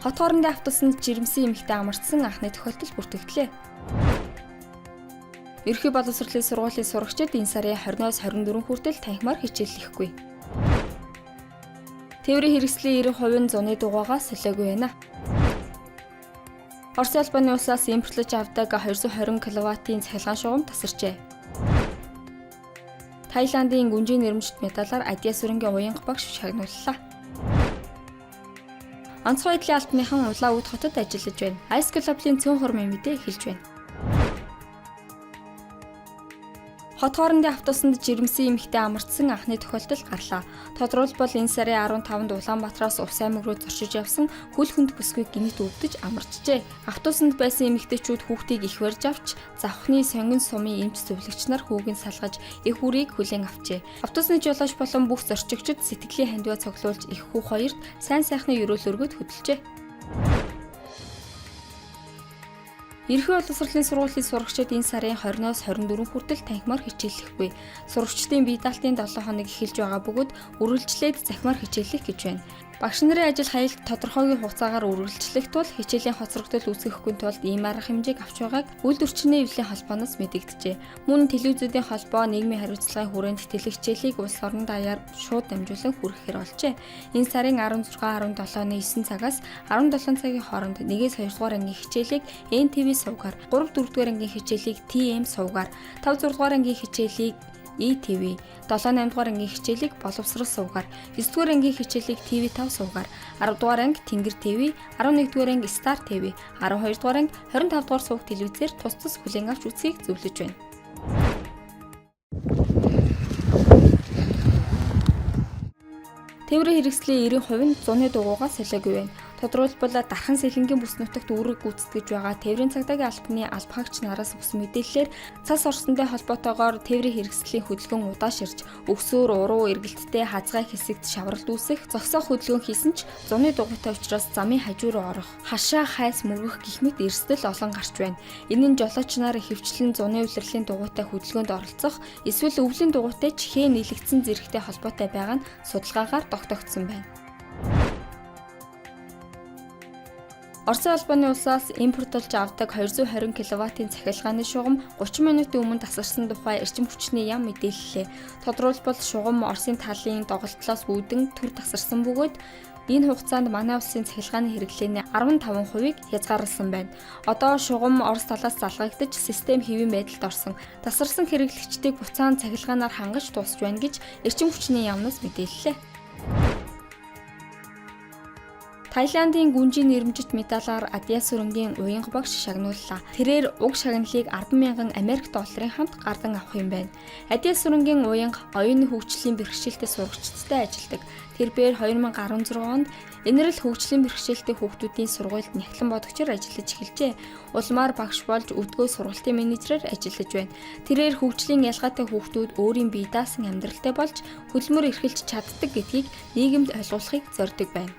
Хот хоорондын автобусанд жирэмсэн эмэгтэй амарчсан анхны тохиолдол бүртгэгдлээ. Ерөнхий боловсролын сургуулийн сурагчид энэ сарын 20-оос 24 хүртэл танхимаар хичээллэхгүй. Тээврийн хэрэгслийн 90% нь зуны дугуйгаас солиогүй байна. Орос улбаны улсаас импортлож авдаг 220 кВт-ийн цахилгаан шугам тасарчээ. Таиландын гүнжийн нэрмжит медалаар Адиа сүрэнгийн уянга багш шагнууллаа. Онцгой эдлийн албаныхан улаан үүд хотод ажиллаж байна. Ice Club-ийн цөөн хормын мэдээ эхэлж байна. Хот хоорондын автобусанд жирэмсэн эмэгтэй амарчсан анхны тохиолдол гарлаа. Тодорхойлбол энэ сарын 15-нд Улаанбаатараас Увс аймаг руу зорчиж явсан хөл хөнд бүсгүй гинэт өвдөж амарчжээ. Автобусанд байсан эмэгтэйчүүд хүүхдийг их барьж авч завхны сонгон сумын эмч зөвлөгч нар хүүгийн салгаж их үрийг хүлээн авчээ. Автобусны жолооч болон бүх зорчигчид сэтгэлийн хандиваа цуглуулж их хүү хоёрт сайн сайхны ерөөл өргөд хөдөлжээ. Ерөнхий боловсролын сургуулийн сурагчид энэ сарын 20-оос 24 хүртэл танхимаар хичээллэхгүй. Сурагчдын бие даалтын 7 хоног эхэлж байгаа бөгөөд үргэлжлээд захимаар хичээллэх гэж байна. Багш нарын ажил хаялт тодорхойгүй хугацаагаар үргэлжлэх тул хичээлийн хоцрогдол үүсгэхгүй тулд ийм арга хэмжээг авч байгааг үйлдвэрчний эвлэлийн холбооноос мэдэгджээ. Мөн телевизүүдийн холбоо нийгмийн хариуцлагын хүрээнд телехичээлийг улс орон даяар шууд дамжуулан хүргэхээр болжээ. Энэ сарын 16-17-ны 9 цагаас 17 цагийн хооронд 1-2 дугаар ангийн хичээлийг NTV сувгаар, 3-4 дугаар ангийн хичээлийг TM сувгаар, 5-6 дугаар ангийн хичээлийг ETV, 7-8 дугаар ангийн хичээлийг боловсрол сувгаар, 9 дугаар ангийн хичээлийг TV5 сувгаар, 10 дугаар анги Тэнгэр ТV, 11 дугаар анги Star TV, 12 дугаар анги 25 дугаар суваг телевизээр тус хүлээн авч үзхийг зөвлөж байна. Тээврийн хэрэгслийн 90% нь зуны дугуйгаас солиогүй байна. Тодорхойлбол дархан сэлэнгийн бүс нутагт үүрэг гүйцэтгэж байгаа тээврийн цагдаагийн албаны албахагч нараас өгсөн мэдээллээр цас орсонтой холбоотойгоор тээврийн хэрэгслийн хөдөлгөөн удааширч өксөөр уруу эргэлттэй хазгай хэсэгт шавралт үүсэх зогсоох хөдөлгөөн хийсэн ч зуны дугуйтай учраас замын хажуу руу орох, хашаа хайс мөргөх гэх мэт эрсдэл олон гарч байна. Энэ нь жолооч нар хөвчлэн зуны улирлын дугуйтай хөдөлгөөнд оролцох эсвэл өвлийн дугуйтай чихээ нийлэгдсэн зэрэгтэй холбоотой байгаа нь судалгаагаар тогтогдсон байна. Орос улбаны улсаас импортлож авдаг 220 кВт-ийн цахилгааны шугам 30 минутын өмнө тасарсан тухай эрчим хүчний яам мэдээллээ. Тодорхойлбол шугам Оросын талын доголдлоос үүдэн түр тасарсан бөгөөд энэ хугацаанд манай улсын цахилгааны хэрэглээний 15%-ийг хязгаарласан байна. Одоо шугам Орос талаас залгагдаж систем хэвийн байдалд орсон. Тасарсан хэрэглэгчдийг буцаан цахилгаанаар хангаж дуусч байна гэж эрчим хүчний яамнаас мэдээллээ. Таиландын гүнжийн нэрмжит медалаар Адиа сүрэнгийн уянга багш шагнууллаа. Тэрээр уг шагналыг 10,000 Америк долларын хамт гардан авах юм байна. Адиа сүрэнгийн уянга оюуны хөгжлийн бэрхшээлтэй сурагчдтай ажилладаг. Тэрээр 2016 онд энэрл хөгжлийн бэрхшээлтэй хүүхдүүдийн сургуульд няхлан бодогчоор ажиллаж эхэлжээ. Улмаар багш болж өдгөө сургалтын менежерээр ажиллаж байна. Тэрээр хөгжлийн ялгаатай хүүхдүүд өөрийн бие даасан амьдралтай болж хөдөлмөр эрхэлж чаддаг гэдгийг нийгэмд ойлгуулахыг зорддог байна.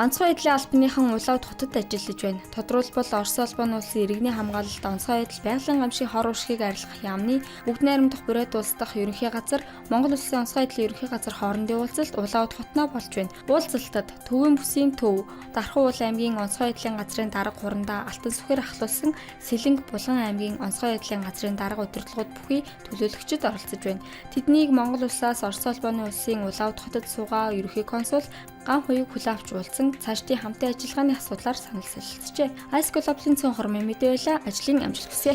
Онцгой эдлийн албаныхан улаан хотод ажиллаж байна. Тодорхойлбол Орос улбаны улсын иргэний хамгаалалт онцгой эдл байгалийн гамшиг хор уршигыг арилгах яамны бүгд найрамдах бүрээд улс дахь ерөнхий газар Монгол улсын онцгой эдлийн ерөнхий газар хоорондын уулзалт улаан хотноо болж байна. Уулзалтад Төвийн бүсийн төв, Дархан уул аймгийн онцгой эдлийн газрын дарга хурандаа Алтан сүхээр ахлуулсан Сэлэнг Булган аймгийн онцгой эдлийн газрын дарга удирдлагууд бүхий төлөөлөгчид оролцож байна. Тэднийг Монгол улсаас Орос улбаны улсын улаан хотод суугаа ерөнхий консул ган хуйг хүлээн авч уулзсан цаашдын хамтын ажиллагааны асуудлаар санал солилцжээ. Ice Club-ийн цөөн хормын мэдээ байлаа. Ажлын амжилт хүсье.